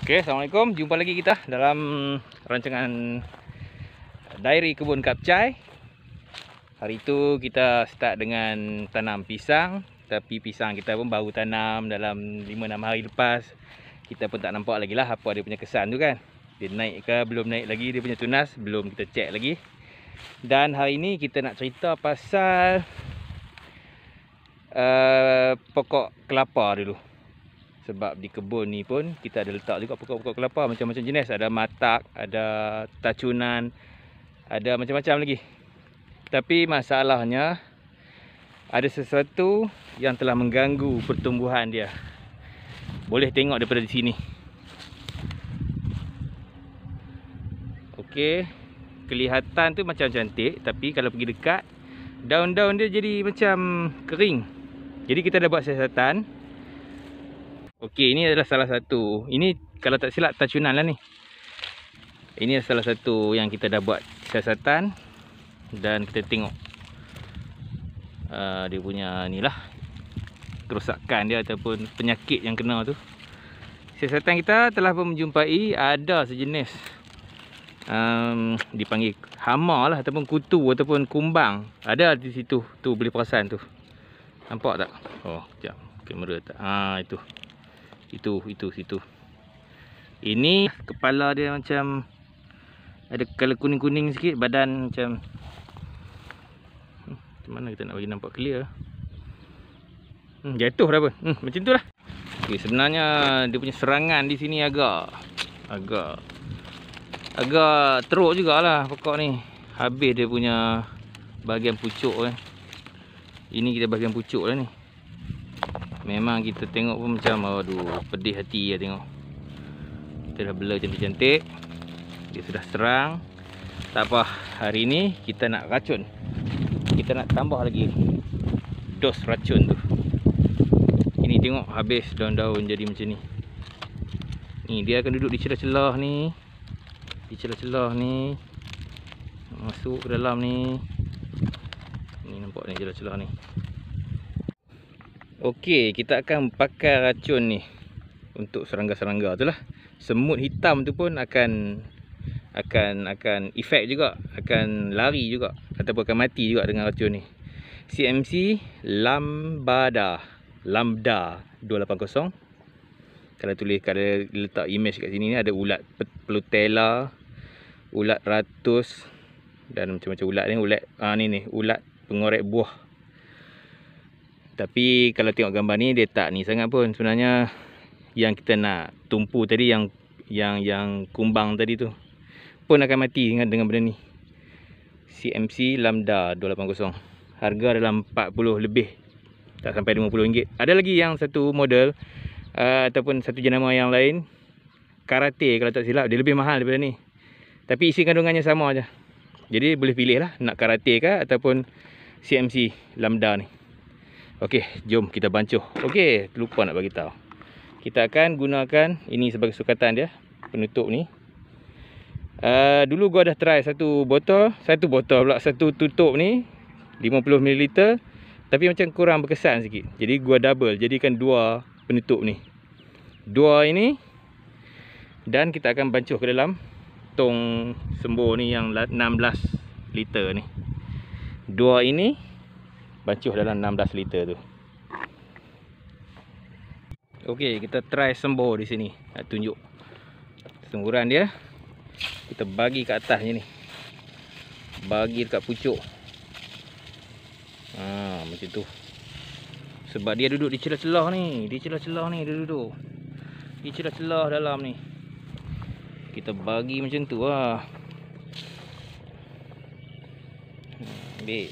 Okey, Assalamualaikum. Jumpa lagi kita dalam rancangan Diary Kebun Kapcai. Hari itu kita start dengan tanam pisang. Tapi pisang kita pun baru tanam dalam 5-6 hari lepas. Kita pun tak nampak lagi lah apa dia punya kesan tu kan. Dia naik ke belum naik lagi, dia punya tunas belum kita check lagi. Dan hari ini kita nak cerita pasal pokok kelapa dulu. Sebab di kebun ni pun kita ada letak juga pokok-pokok kelapa macam-macam jenis. Ada matak, ada tacunan, ada macam-macam lagi. Tapi masalahnya ada sesuatu yang telah mengganggu pertumbuhan dia. Boleh tengok daripada di sini. Okey, kelihatan tu macam cantik, tapi kalau pergi dekat, daun-daun dia jadi macam kering. Jadi kita dah buat siasatan. Okey, ini adalah salah satu. Ini kalau tak silap tacunan lah ni. Ini adalah salah satu yang kita dah buat siasatan. Dan kita tengok dia punya ni lah, kerosakan dia ataupun penyakit yang kena tu. Siasatan kita telah pun menjumpai ada sejenis dipanggil hama lah, ataupun kutu ataupun kumbang. Ada di situ. Tu boleh perasan tu. Nampak tak? Oh, sekejap. Kamera tak. Itu situ. Ini kepala dia macam ada color kuning-kuning sikit, badan macam mana kita nak bagi nampak clear. Jatuh dah pun. Macam tu lah. Okay, sebenarnya dia punya serangan di sini agak teruk jugalah pokok ni. Habis dia punya bahagian pucuk kan. Ini kita bahagian pucuk lah ni. Memang kita tengok pun macam aduh, pedih hati lah tengok. Kita dah blur cantik-cantik. Dia sudah serang. Tak apa, hari ni kita nak racun. Kita nak tambah lagi dos racun tu. Ini tengok habis daun-daun jadi macam ni. Ni dia akan duduk di celah-celah ni. Di celah-celah ni. Masuk ke dalam ni. Ni nampak ni celah-celah ni. Okey, kita akan pakai racun ni untuk serangga-serangga tu lah. Semut hitam tu pun akan efek juga, akan lari juga ataupun akan mati juga dengan racun ni. CMC Lambda 280. Kalau tulis, kalau letak image kat sini ni ada ulat pelutella, ulat ratus dan macam-macam ulat ni. Ni ulat pengorek buah. Tapi kalau tengok gambar ni dia tak ni sangat pun. Sebenarnya yang kita nak tumpu tadi, yang kumbang tadi tu pun akan mati dengan benda ni. CMC Lambda 280. Harga dalam 40 lebih. Tak sampai RM50. Ada lagi yang satu model ataupun satu jenama yang lain, Karate kalau tak silap, dia lebih mahal daripada ni. Tapi isi kandungannya sama aja. Jadi boleh pilih lah nak Karate ke ataupun CMC Lambda ni. Okey, jom kita bancuh. Okey, lupa nak bagi tahu. Kita akan gunakan ini sebagai sukatan dia, penutup ni. Dulu gua dah try satu tutup ni 50ml, tapi macam kurang berkesan sikit. Jadi gua double, jadikan dua penutup ni. Dua ini, dan kita akan bancuh ke dalam tong sembur ni yang 16 liter ni. Dua ini bancuh dalam 16 liter tu. Okey, kita try sembur di sini. Nak tunjuk semburan dia. Kita bagi kat atas ni. Bagi dekat pucuk. Macam tu. Sebab dia duduk di celah-celah ni. Di celah-celah ni dia duduk. Di celah-celah dalam ni. Kita bagi macam tu lah. Ambil.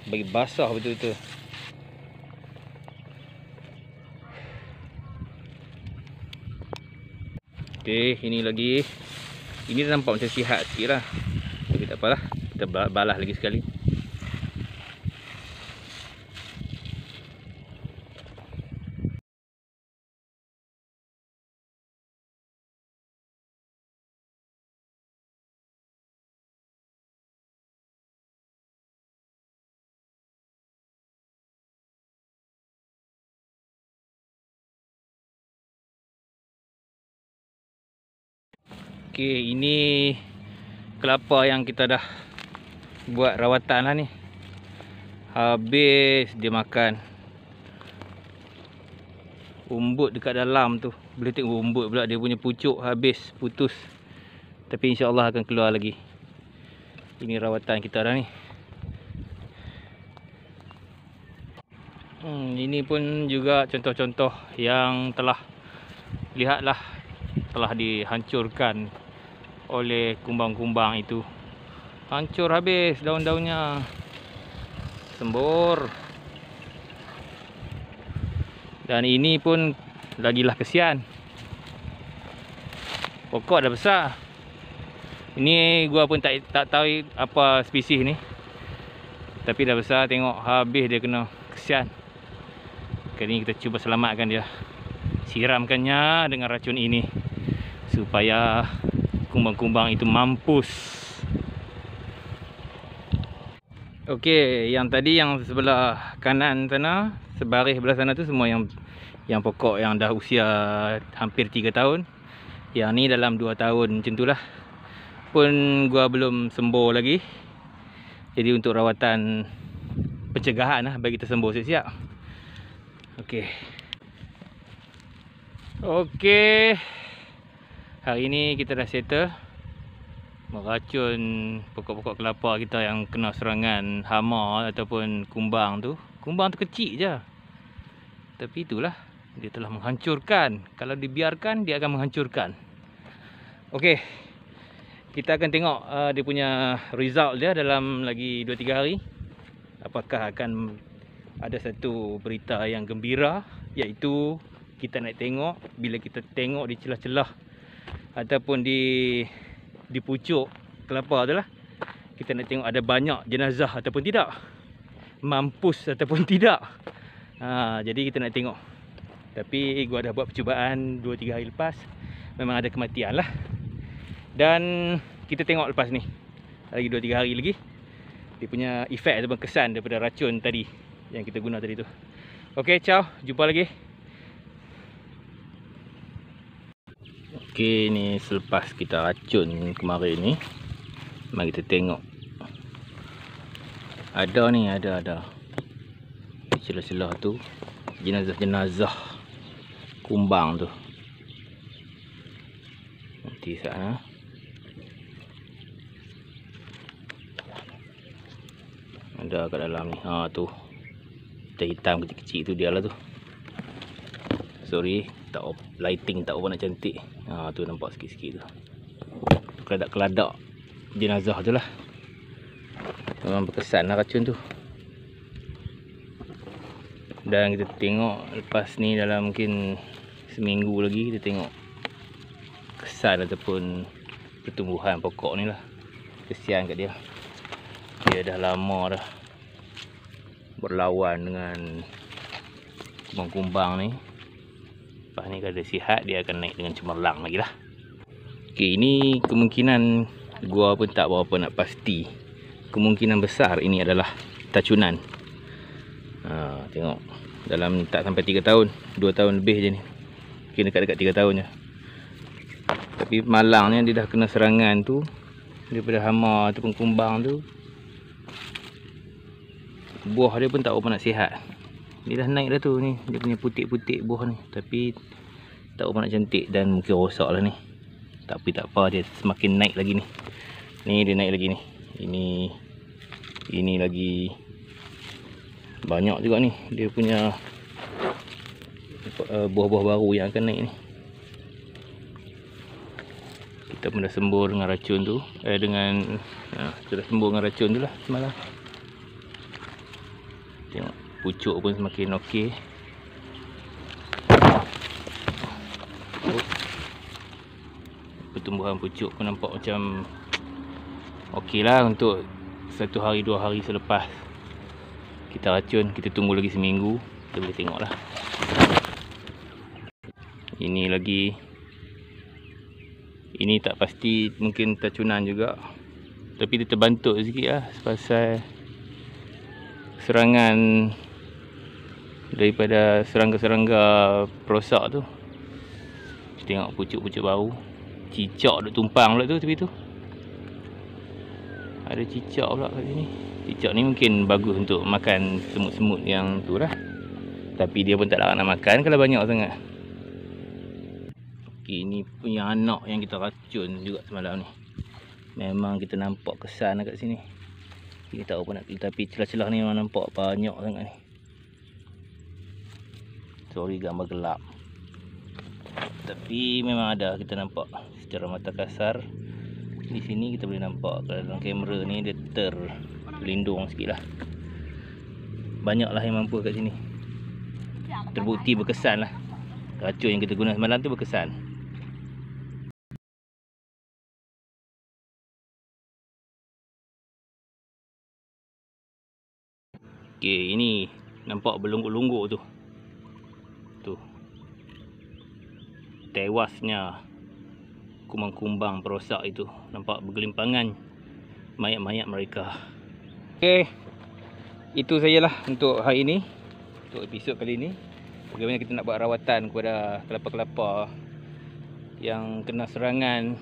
Bagi basah betul-betul. Okey, ini lagi. Ini nampak macam sihat sikit lah. Tapi tak apalah. Kita balas lagi sekali. Okey, ini kelapa yang kita dah buat rawatan lah ni. Habis dia makan. Umbut dekat dalam tu. Boleh tengok umbut pula, dia punya pucuk habis putus. Tapi insya-Allah akan keluar lagi. Ini rawatan kita dah ni. Ini pun juga contoh-contoh yang telah lihatlah telah dihancurkan oleh kumbang-kumbang itu. Hancur habis daun-daunnya. Sembur. Dan ini pun lagilah kesian. Pokok dah besar. Ini gua pun tak tahu apa spesies ni. Tapi dah besar, tengok habis dia kena. Kesian. Kali ni kita cuba selamatkan dia. Siramkannya dengan racun ini supaya kumbang-kumbang itu mampus. Okey, yang tadi yang sebelah kanan sana, sebaris belah sana tu semua yang pokok yang dah usia hampir 3 tahun. Yang ni dalam 2 tahun macam tu lah. Pun gua belum sembuh lagi. Jadi untuk rawatan pencegahan lah bagi kita sembuh siap-siap. Okey. Okey. Hari ni kita dah settle meracun pokok-pokok kelapa kita yang kena serangan hama ataupun kumbang tu. Kumbang tu kecil je. Tapi itulah, dia telah menghancurkan. Kalau dibiarkan, dia akan menghancurkan. Okey. Kita akan tengok dia punya result dia dalam lagi 2-3 hari. Apakah akan ada satu berita yang gembira, iaitu kita nak tengok bila kita tengok di celah-celah ataupun di pucuk kelapa tu lah, kita nak tengok ada banyak jenazah ataupun tidak, mampus ataupun tidak. Jadi kita nak tengok. Tapi gua dah buat percubaan 2-3 hari lepas, memang ada kematian lah. Dan kita tengok lepas ni lagi 2-3 hari lagi dia punya efek ataupun kesan daripada racun tadi yang kita guna tadi tu. Okey, ciao, jumpa lagi. Okey, ni selepas kita racun kemarin ni, mari kita tengok. Ada ni, ada di celah-celah tu jenazah-jenazah kumbang tu. Nanti sana ada kat dalam ni. Tu hitam kecil-kecil tu dia lah tu. Sorry, tak lighting tak nak cantik. Tu nampak sikit-sikit tu. Keladak-keladak jenazah tu lah. Memang berkesan lah racun tu. Dan kita tengok lepas ni dalam mungkin seminggu lagi, kita tengok kesan ataupun pertumbuhan pokok ni lah. Kesian kat dia. Dia dah lama dah berlawan dengan kumbang-kumbang ni. Lepas ni kalau dia sihat, dia akan naik dengan cemerlang lagi lah. Okey, ini kemungkinan gua pun tak berapa nak pasti. Kemungkinan besar ini adalah tacunan. Tengok, dalam tak sampai 3 tahun, 2 tahun lebih je ni. Mungkin dekat-dekat 3 tahun je. Tapi malangnya dia dah kena serangan tu daripada hama ataupun kumbang tu. Buah dia pun tak berapa nak sihat. Dia dah naik dah tu ni. Dia punya putik-putik buah ni. Tapi tak berapa nak cantik. Dan mungkin rosak lah ni. Tapi tak apa, dia semakin naik lagi ni. Ni dia naik lagi ni. Ini lagi banyak juga ni. Dia punya buah-buah baru yang akan naik ni. Kita pun dah sembuh dengan racun tu. Kita dah sembuh dengan racun tu lah semalam. Tengok, pucuk pun semakin okey. Pertumbuhan pucuk pun nampak macam okey lah untuk 1 hari 2 hari selepas kita racun. Kita tunggu lagi seminggu, kita boleh tengok lah. Ini lagi, ini tak pasti, mungkin tacunan juga. Tapi dia terbantuk sikit lah pasal serangan daripada serangga-serangga perosak tu. Kita tengok pucuk-pucuk baru. cicak duk tumpang pula tu tepi tu. Ada cicak pula kat sini. Cicak ni mungkin bagus untuk makan semut-semut yang tu lah. Tapi dia pun tak larat nak makan kalau banyak sangat. Okey, ni punya anak yang kita racun juga semalam ni. Memang kita nampak kesan kat sini. Kita tahu apa nak pilih, tapi celah-celah ni memang nampak banyak sangat ni. Sorry gambar gelap. Tapi memang ada, kita nampak secara mata kasar. Di sini kita boleh nampak kalau dalam kamera ni dia terlindung sikit lah. Banyaklah yang mampu kat sini. Terbukti berkesan lah. Racun yang kita guna semalam tu berkesan. Okey, ini nampak berlungguk-lungguk tu. Tu. Tewasnya kumbang-kumbang perosak itu. Nampak bergelimpangan mayat-mayat mereka. Okey. Itu sajalah untuk hari ini. Untuk episod kali ini. Bagaimana kita nak buat rawatan kepada kelapa-kelapa yang kena serangan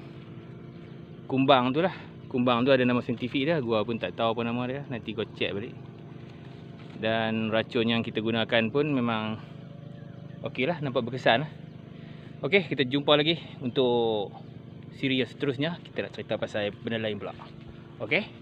kumbang tu lah. Kumbang tu ada nama saintifik dia. Gua pun tak tahu apa nama dia. Nanti gua check balik. Dan racun yang kita gunakan pun memang okey lah, nampak berkesan lah. Okey, kita jumpa lagi untuk siri yang seterusnya. Kita nak cerita pasal benda lain pula. Okey.